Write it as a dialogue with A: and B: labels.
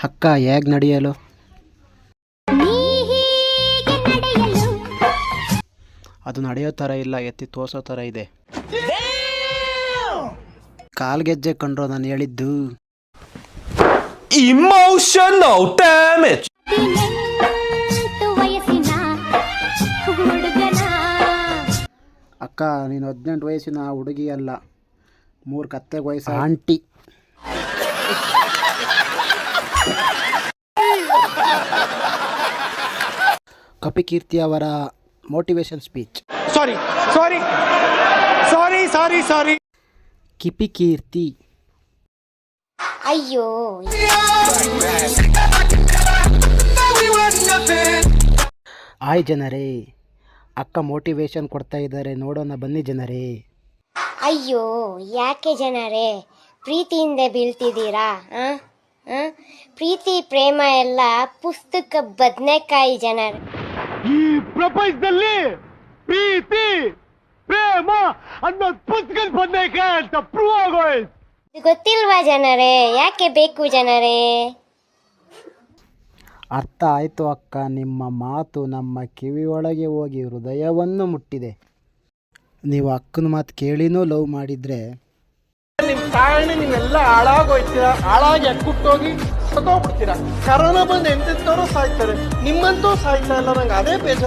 A: ಅಕ್ಕ ಹೇಗೆ ನಡೆಯಲು? ಅದು ನಡೆಯೋ ಥರ ಇಲ್ಲ, ಎತ್ತಿ ತೋರ್ಸೋ ಥರ ಇದೆ. ಕಾಲ್ಗೆಜ್ಜೆ ಕಂಡ್ರೋ ನಾನು ಹೇಳಿದ್ದು.
B: Emotional damage.
A: ಅಕ್ಕ ನೀನು 18 ವಯಸ್ಸಿನ ಹುಡುಗಿ ಅಲ್ಲ, 3 ಕತ್ತೆ ವಯಸ್ಸು ಆಂಟಿ. ಕಪಿಕೀರ್ತಿ ಅವರ ಮೋಟಿವೇಶನ್ ಸ್ಪೀಚ್. ಸಾರಿ ಕಿಪಿಕೀರ್ತಿ.
C: ಅಯ್ಯೋ
A: ಹಾಯ್ ಜನರೇ, ಅಕ್ಕ ಮೋಟಿವೇಶನ್ ಕೊಡ್ತಾ ಇದ್ದಾರೆ, ನೋಡೋಣ ಬನ್ನಿ ಜನರೇ.
C: ಅಯ್ಯೋ ಯಾಕೆ ಜನರೇ ಪ್ರೀತಿಯಿಂದ ಬೀಳ್ತಿದ್ದೀರಾ? ಪ್ರೀತಿ ಪ್ರೇಮ ಎಲ್ಲ ಪುಸ್ತಕ ಬದನೆಕಾಯಿ ಜನರೇ.
D: ಈ ಪ್ರಪಂಚದಲ್ಲಿ ಪ್ರೀತಿ ಪ್ರೇಮ ಅನ್ನೋದು ಪುಸ್ತಕದ ಬದನೆಕಾಯಿ ಅಂತ ಪ್ರೂವ್ ಆಗೋಯ್ತು.
C: ಇದು ಗೊತ್ತಿಲ್ವಾ ಜನರೇ? ಯಾಕೆ ಬೇಕು ಜನರೇ?
A: ಅರ್ಥ ಆಯಿತು ಅಕ್ಕ, ನಿಮ್ಮ ಮಾತು ನಮ್ಮ ಕಿವಿಯೊಳಗೆ ಹೋಗಿ ಹೃದಯವನ್ನು ಮುಟ್ಟಿದೆ. ನೀವು ಅಕ್ಕನ ಮಾತು ಕೇಳಿನೂ ಲವ್ ಮಾಡಿದರೆ
D: ನಿಮ್ ಕಾರಣ ನೀವೆಲ್ಲ ಹಾಳಾಗೋಯ್ತೀರಾ, ಹಾಳಾಗಿ ಅಕ್ಕುಟ್ಟೋಗಿ ಸತ್ತೋಗ್ಬಿಡ್ತೀರಾ. ಕರೋನಾ ಬಂದು ಎಂತೆಂಥವ್ರು ಸಾಯ್ತಾರೆ, ನಿಮ್ಮಂತೂ ಸಾಯ್ತಾ ಇಲ್ಲ. ನಂಗೆ ಅದೇ ಬೇಜಾರು.